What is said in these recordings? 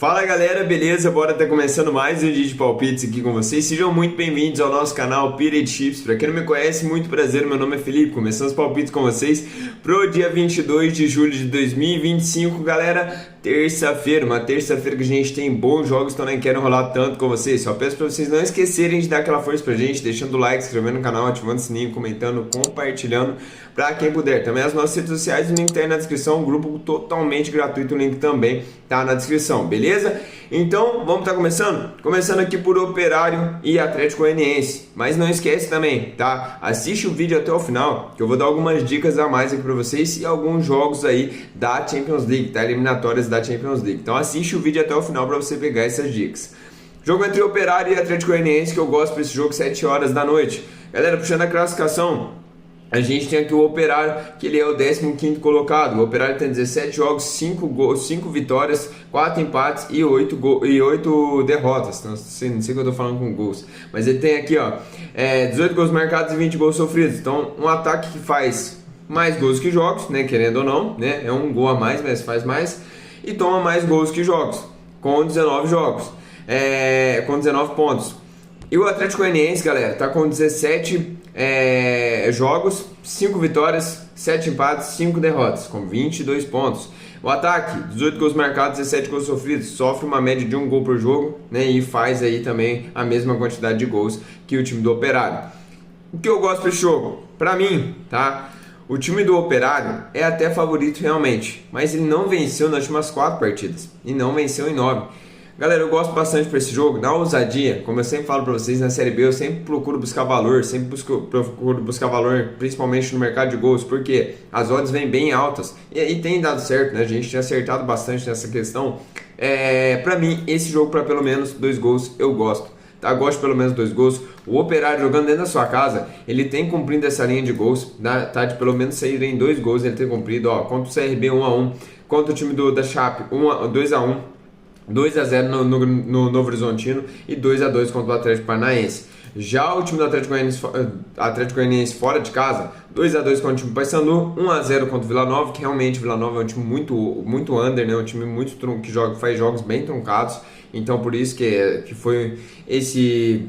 Fala galera, beleza? Bora tá começando mais um vídeo de palpites aqui com vocês. Sejam muito bem-vindos ao nosso canal Pirate Chips. Pra quem não me conhece, muito prazer, meu nome é Felipe. Começando os palpites com vocês pro dia 22 de julho de 2025, galera. Terça-feira, uma terça-feira que a gente tem bons jogos, então nem quero enrolar tanto com vocês. Só peço pra vocês não esquecerem de dar aquela força pra gente, deixando o like, se inscrevendo no canal, ativando o sininho, comentando, compartilhando pra quem puder. Também as nossas redes sociais, o link tá aí na descrição, um grupo totalmente gratuito, o link também tá na descrição, beleza? Então, vamos estar começando? Começando aqui por Operário e Atlético Goianiense. Mas não esquece também, tá? Assiste o vídeo até o final, que eu vou dar algumas dicas a mais aqui pra vocês e alguns jogos aí da Champions League, tá? Eliminatórias da Champions League. Então assiste o vídeo até o final pra você pegar essas dicas. Jogo entre Operário e Atlético Goianiense, que eu gosto pra esse jogo, 7 horas da noite. Galera, puxando a classificação, a gente tem aqui o Operário, que ele é o 15º colocado. O Operário tem 17 jogos, 5 vitórias, 4 empates e 8 derrotas. Não sei que eu tô falando com gols. Mas ele tem aqui, ó, 18 gols marcados e 20 gols sofridos. Então, um ataque que faz mais gols que jogos, né? Querendo ou não, né? É um gol a mais, mas faz mais. E toma mais gols que jogos, com 19 jogos, com 19 pontos. E o Atlético Goianiense, galera, tá com 17 jogos, 5 vitórias, 7 empates, 5 derrotas, com 22 pontos. O ataque, 18 gols marcados, 17 gols sofridos, sofre uma média de 1 gol por jogo, né, e faz aí também a mesma quantidade de gols que o time do Operário. O que eu gosto desse jogo? Pra mim, tá? O time do Operário é até favorito realmente, mas ele não venceu nas últimas 4 partidas e não venceu em 9. Galera, eu gosto bastante para esse jogo, na ousadia, como eu sempre falo para vocês, na Série B eu sempre procuro buscar valor, procuro buscar valor, principalmente no mercado de gols, porque as odds vêm bem altas e aí tem dado certo, né? A gente tem acertado bastante nessa questão. Para mim, esse jogo para pelo menos 2 gols eu gosto, tá? Gosto de pelo menos 2 gols. O Operário jogando dentro da sua casa, ele tem cumprido essa linha de gols, tá? De pelo menos sair em 2 gols, ele tem cumprido, ó, contra o CRB 1-1, contra o time da Chape 2-1. 2-0 no Novo Horizontino e 2-2 contra o Atlético Paranaense. Já o time do Atlético Goianiense fora de casa, 2-2 contra o time do Paysandu, 1-0 contra o Vila Nova, que realmente o Vila Nova é um time muito under, né? Um time muito que faz jogos bem truncados, então por isso que foi esse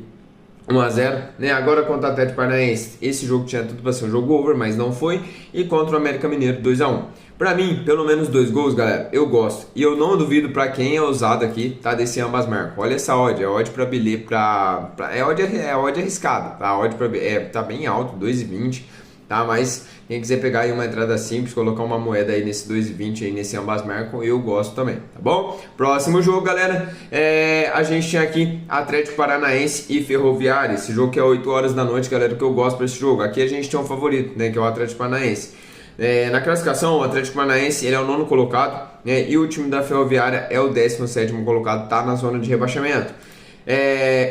1-0, né? Agora contra o Atlético Paranaense, esse jogo tinha tudo para ser um jogo over, mas não foi, e contra o América Mineiro 2-1. Pra mim, pelo menos 2 gols, galera, eu gosto. E eu não duvido pra quem é ousado aqui, tá? Desse ambas marcas. Olha essa odd, é odd pra bilhete, é odd arriscada, tá? A odd tá bem alto, 2,20, tá? Mas quem quiser pegar aí uma entrada simples, colocar uma moeda aí nesse 2,20 aí, nesse ambas marcas, eu gosto também, tá bom? Próximo jogo, galera, a gente tinha aqui Atlético Paranaense e Ferroviária. Esse jogo que é 8 horas da noite, galera, que eu gosto pra esse jogo. Aqui a gente tem um favorito, né? Que é o Atlético Paranaense. Na classificação, o Atlético Paranaense ele é o 9º colocado, né, e o time da Ferroviária é o 17º colocado, tá na zona de rebaixamento.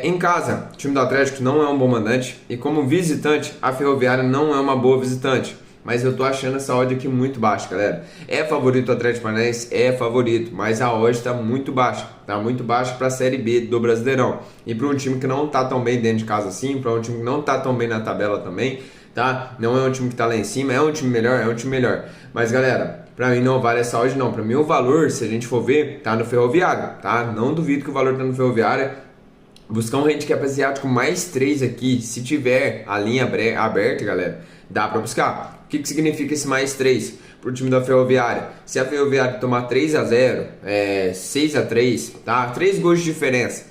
Em casa, o time do Atlético não é um bom mandante e como visitante, a Ferroviária não é uma boa visitante. Mas eu tô achando essa odd aqui muito baixa, galera. É favorito o Atlético Paranaense? É favorito, mas a odd tá muito baixa. Tá muito baixa pra Série B do Brasileirão. E para um time que não tá tão bem dentro de casa assim, para um time que não tá tão bem na tabela também, tá? Não é um time que tá lá em cima, é um time melhor. Mas galera, pra mim não vale essa odd não. Pra mim o valor, se a gente for ver, tá no Ferroviário, tá? Não duvido que o valor tá no Ferroviário. Buscar um handicap asiático mais 3 aqui, se tiver a linha aberta, galera, dá pra buscar. O que significa esse mais 3 pro time da Ferroviária? Se a Ferroviária tomar 3-0, 6-3, tá? 3 gols de diferença,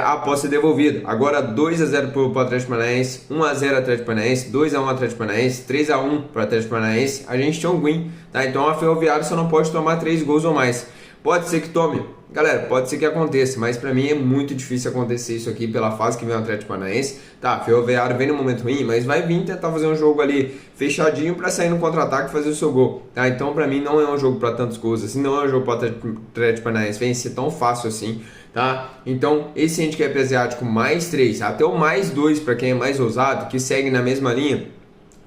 a aposta é devolvida. Agora 2-0 pro Atlético Paranaense, 1-0 Atlético Paranaense, 2-1 Atlético Paranaense, 3-1 pro Atlético Paranaense, a gente tem um win, tá? Então a Ferroviária só não pode tomar 3 gols ou mais. Pode ser que tome, galera, pode ser que aconteça, mas pra mim é muito difícil acontecer isso aqui pela fase que vem o Atlético Paranaense. Tá, Ferroviário vem no momento ruim, mas vai vir tentar fazer um jogo ali fechadinho pra sair no contra-ataque e fazer o seu gol, tá? Então pra mim não é um jogo pra tantos gols assim, não é um jogo pro Atlético Paranaense vencer tão fácil assim, tá? Então esse handicap asiático mais 3, até o mais 2 pra quem é mais ousado, que segue na mesma linha.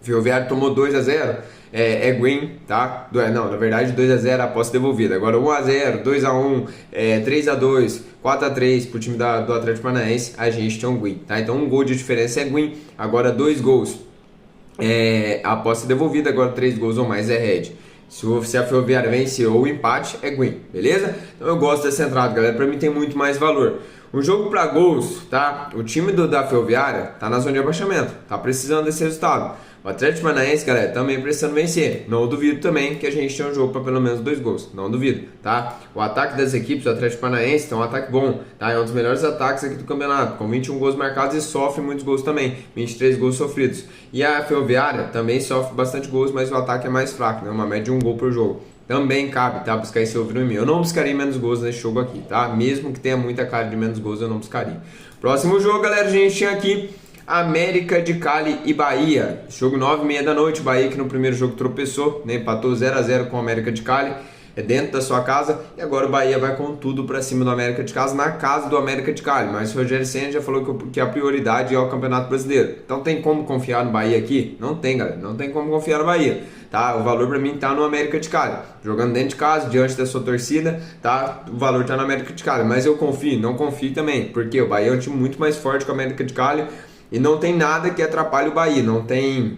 Ferroviário tomou 2-0, green, tá? Não, na verdade 2-0 a aposta devolvida. Agora 1-0, 2-1, 3-2, 4-3 pro time do Atlético Paranaense, a gente tem um green, tá? Então 1 gol de diferença é green. Agora 2 gols, a aposta devolvida. Agora 3 gols ou mais é red. Se a Ferroviária vencer ou o empate, é green, beleza? Então eu gosto dessa entrada, galera, pra mim tem muito mais valor. Um jogo para gols, tá? O time da Ferroviária tá na zona de abaixamento, tá precisando desse resultado. O Atlético Paranaense, galera, também precisando vencer. Não duvido também que a gente tenha um jogo para pelo menos 2 gols. Não duvido, tá? O ataque das equipes do Atlético Paranaense tem um ataque bom, tá? É um dos melhores ataques aqui do campeonato, com 21 gols marcados e sofre muitos gols também. 23 gols sofridos. E a Ferroviária também sofre bastante gols, mas o ataque é mais fraco, né? Uma média de 1 gol por jogo. Também cabe, tá? Buscar esse over em mim. Eu não buscaria menos gols nesse jogo aqui, tá? Mesmo que tenha muita cara de menos gols, eu não buscaria. Próximo jogo, galera, a gente tinha aqui América de Cali e Bahia. Jogo 9h30 da noite. Bahia que no primeiro jogo tropeçou, né? Empatou 0x0 com o América de Cali. É dentro da sua casa. E agora o Bahia vai com tudo pra cima do América de Cali, na casa do América de Cali. Mas o Rogério Ceni já falou que a prioridade é o Campeonato Brasileiro. Então tem como confiar no Bahia aqui? Não tem, galera. Não tem como confiar no Bahia. Tá? O valor pra mim tá no América de Cali. Jogando dentro de casa, diante da sua torcida, tá? O valor tá no América de Cali. Mas eu confio, não confio também. Porque o Bahia é um time muito mais forte que o América de Cali. E não tem nada que atrapalhe o Bahia. Não tem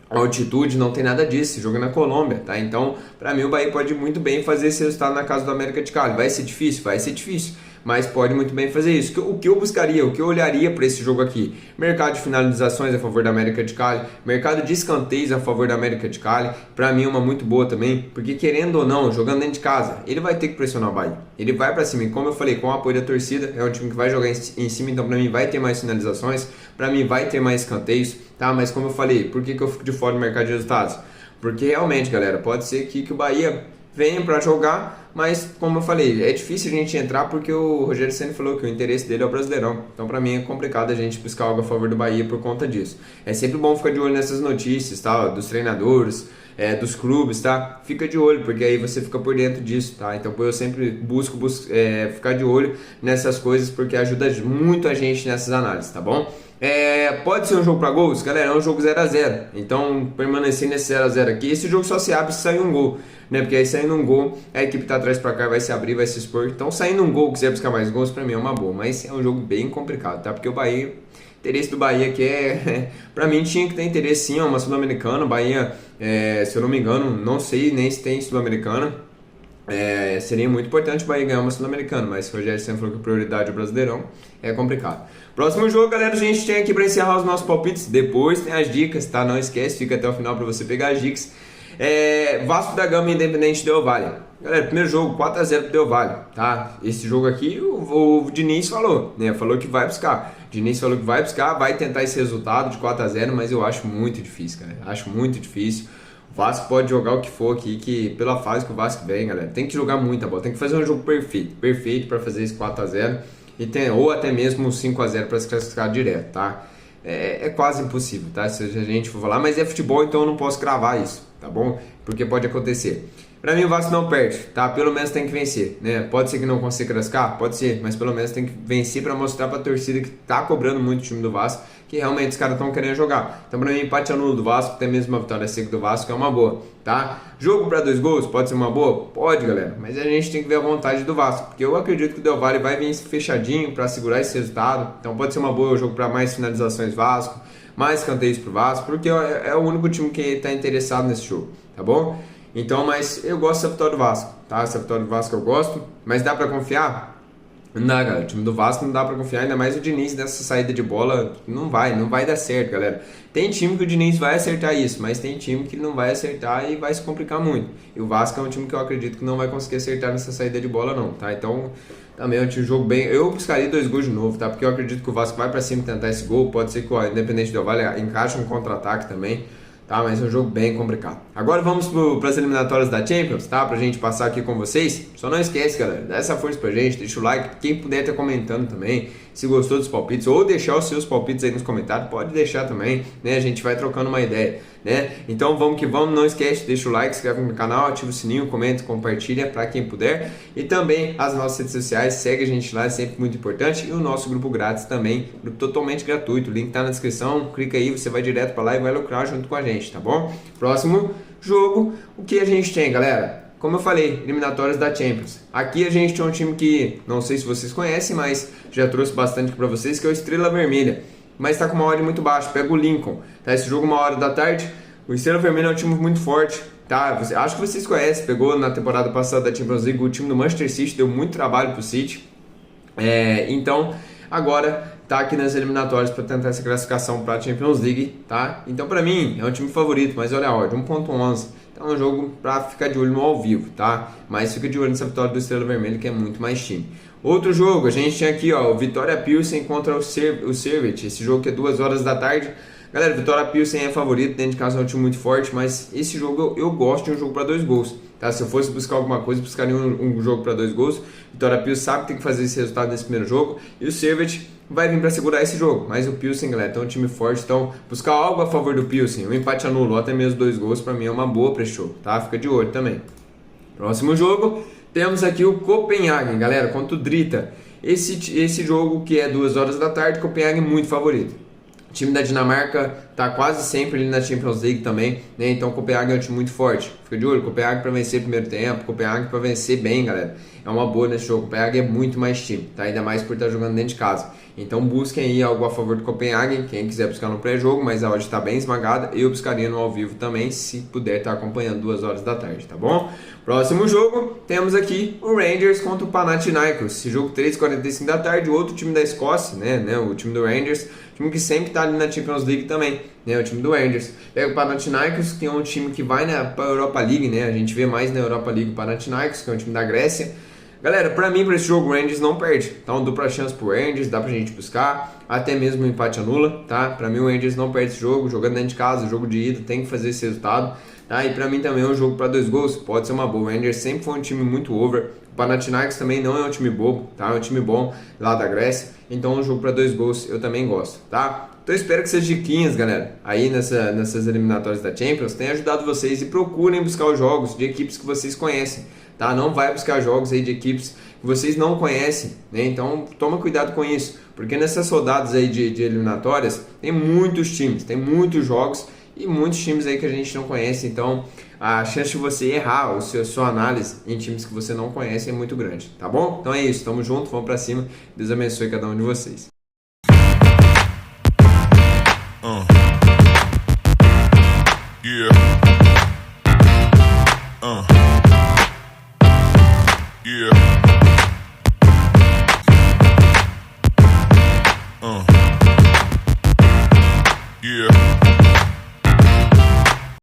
altitude, não tem nada disso. Esse jogo é na Colômbia, tá? Então, pra mim, o Bahia pode muito bem fazer esse resultado na casa do América de Cali. Vai ser difícil? Vai ser difícil. Mas pode muito bem fazer isso. O que eu buscaria, o que eu olharia para esse jogo aqui? Mercado de finalizações a favor da América de Cali, mercado de escanteios a favor da América de Cali, para mim é uma muito boa também, porque querendo ou não, jogando dentro de casa, ele vai ter que pressionar o Bahia. Ele vai para cima, e como eu falei, com o apoio da torcida, é um time que vai jogar em cima, então para mim vai ter mais finalizações, para mim vai ter mais escanteios, tá? Mas como eu falei, por que eu fico de fora do mercado de resultados? Porque realmente, galera, pode ser que o Bahia venha para jogar, mas como eu falei, é difícil a gente entrar porque o Rogério Ceni falou que o interesse dele é o Brasileirão. Então para mim é complicado a gente buscar algo a favor do Bahia por conta disso. É sempre bom ficar de olho nessas notícias, tá? Dos treinadores, dos clubes, tá? Fica de olho, porque aí você fica por dentro disso, tá? Então eu sempre busco ficar de olho nessas coisas, porque ajuda muito a gente nessas análises, tá bom? Pode ser um jogo para gols? Galera, é um jogo 0x0. Então, permanecer nesse 0x0 aqui, esse jogo só se abre se sair um gol, né? Porque aí saindo um gol, a equipe tá atrás para cá, vai se abrir, vai se expor. Então, saindo um gol, quiser buscar mais gols, para mim é uma boa. Mas é um jogo bem complicado, tá? Porque o Bahia, o interesse do Bahia aqui para mim tinha que ter interesse sim, é uma Sul-Americana. Bahia, se eu não me engano, não sei nem se tem Sul-Americana. Seria muito importante o Bahia ganhar uma Sul-Americana, mas se o Rogério sempre falou que a prioridade é o Brasileirão, é complicado. Próximo jogo, galera, a gente tem aqui para encerrar os nossos palpites. Depois tem as dicas, tá? Não esquece, fica até o final para você pegar as dicas. Vasco da Gama e Independente Del Valle. Galera, primeiro jogo 4x0 pro Del Valle, tá? Esse jogo aqui o Diniz falou, né? Falou que vai buscar. Diniz falou que vai buscar, vai tentar esse resultado de 4x0, mas eu acho muito difícil, cara. Acho muito difícil. O Vasco pode jogar o que for aqui, que pela fase que o Vasco vem, galera, tem que jogar muita bola, tem que fazer um jogo perfeito para fazer esse 4x0 ou até mesmo um 5x0 para se classificar direto, tá? É quase impossível, tá? Se a gente for falar, mas é futebol, então eu não posso cravar isso, tá bom? Porque pode acontecer. Pra mim o Vasco não perde, tá? Pelo menos tem que vencer, né? Pode ser que não consiga classificar? Pode ser, mas pelo menos tem que vencer pra mostrar pra torcida que tá cobrando muito o time do Vasco, que realmente os caras estão querendo jogar. Então pra mim empate anulo do Vasco, até mesmo uma vitória seca do Vasco é uma boa, tá? Jogo pra 2 gols, pode ser uma boa? Pode, galera, mas a gente tem que ver a vontade do Vasco, porque eu acredito que o Del Valle vai vir fechadinho pra segurar esse resultado, então pode ser uma boa o jogo pra mais finalizações Vasco, mais canteios pro Vasco, porque é o único time que tá interessado nesse jogo, tá bom? Então, mas eu gosto dessa vitória do Vasco, tá? Essa vitória do Vasco eu gosto, mas dá pra confiar? Não dá, galera. O time do Vasco não dá pra confiar, ainda mais o Diniz nessa saída de bola, não vai dar certo, galera. Tem time que o Diniz vai acertar isso, mas tem time que não vai acertar e vai se complicar muito. E o Vasco é um time que eu acredito que não vai conseguir acertar nessa saída de bola não, tá? Então, também é um jogo bem... Eu buscaria 2 gols de novo, tá? Porque eu acredito que o Vasco vai pra cima tentar esse gol, pode ser que o Independente Del Valle encaixe um contra-ataque também. Tá, mas é um jogo bem complicado. Agora vamos para as eliminatórias da Champions, tá? Pra gente passar aqui com vocês. Só não esquece, galera, dá essa força pra gente, deixa o like, quem puder tá comentando também, se gostou dos palpites, ou deixar os seus palpites aí nos comentários, pode deixar também, né? A gente vai trocando uma ideia, né? Então vamos que vamos, não esquece, deixa o like, se inscreve no canal, ativa o sininho, comenta, compartilha pra quem puder. E também as nossas redes sociais, segue a gente lá, é sempre muito importante. E o nosso grupo grátis também, grupo totalmente gratuito, o link tá na descrição, clica aí, você vai direto pra lá e vai lucrar junto com a gente, tá bom? Próximo jogo, o que a gente tem, galera? Como eu falei, eliminatórias da Champions. Aqui a gente tem um time que, não sei se vocês conhecem, mas já trouxe bastante aqui pra vocês, que é o Estrela Vermelha. Mas tá com uma odd muito baixa, pega o Lincoln. Tá, esse jogo 1h da tarde. O Estrela Vermelha é um time muito forte, tá? Acho que vocês conhecem, pegou na temporada passada da Champions League o time do Manchester City, deu muito trabalho pro City. Então, agora tá aqui nas eliminatórias para tentar essa classificação para a Champions League, tá? Então, para mim, é um time favorito, mas olha a odd, 1.11. Então, é um jogo para ficar de olho no ao vivo, tá? Mas fica de olho nessa vitória do Estrela Vermelha, que é muito mais time. Outro jogo, a gente tinha aqui, ó, o Vitória Pilsen contra o Servette. Esse jogo que é 2 horas da tarde. Galera, Vitória Pilsen é favorito, dentro de casa é um time muito forte, mas esse jogo eu gosto de um jogo para 2 gols. Tá? Se eu fosse buscar alguma coisa, buscaria um jogo para 2 gols. Vitória Pilsen sabe que tem que fazer esse resultado nesse primeiro jogo. E o Servette vai vir para segurar esse jogo. Mas o Pilsen, galera, é um time forte. Então, buscar algo a favor do Pilsen, um empate anulo ou até mesmo 2 gols, para mim é uma boa para esse jogo. Tá? Fica de olho também. Próximo jogo, temos aqui o Copenhagen, galera, contra o Drita. Esse jogo que é 2 horas da tarde, Copenhagen muito favorito. O time da Dinamarca tá quase sempre ali na Champions League também, né? Então o Copenhagen é um time muito forte. Fica de olho, Copenhagen para vencer o primeiro tempo, Copenhagen para vencer bem, galera. É uma boa nesse jogo. Copenhagen é muito mais time, tá? Ainda mais por estar jogando dentro de casa. Então busquem aí algo a favor do Copenhagen, quem quiser buscar no pré-jogo, mas a odd está bem esmagada. Eu buscaria no ao vivo também, se puder estar acompanhando 2 horas da tarde, tá bom? Próximo jogo, temos aqui o Rangers contra o Panathinaikos. Esse jogo 3h45 da tarde, outro time da Escócia, né? O time do Rangers, time que sempre está ali na Champions League também, né? O time do Rangers. Pega o Panathinaikos, que é um time que vai para a Europa League, né? A gente vê mais na Europa League o Panathinaikos, que é um time da Grécia. Galera, pra mim, pra esse jogo, o Rangers não perde. Então, dupla chance pro Rangers, dá pra gente buscar. Até mesmo um empate anula, tá? Pra mim, o Rangers não perde esse jogo. Jogando dentro de casa, jogo de ida, tem que fazer esse resultado. Tá? E pra mim também é um jogo pra 2 gols, pode ser uma boa. O Rangers sempre foi um time muito over. O Panathinaikos também não é um time bobo, tá? É um time bom lá da Grécia. Então, um jogo pra 2 gols eu também gosto, tá? Então, eu espero que essas diquinhas, galera, aí nessas eliminatórias da Champions, tenham ajudado vocês e procurem buscar os jogos de equipes que vocês conhecem. Tá? Não vai buscar jogos aí de equipes que vocês não conhecem, né? Então toma cuidado com isso, porque nessas rodadas aí de eliminatórias tem muitos times, tem muitos jogos e muitos times aí que a gente não conhece, então a chance de você errar a sua análise em times que você não conhece é muito grande, tá bom? Então é isso, tamo junto, vamos pra cima, Deus abençoe cada um de vocês. Yeah.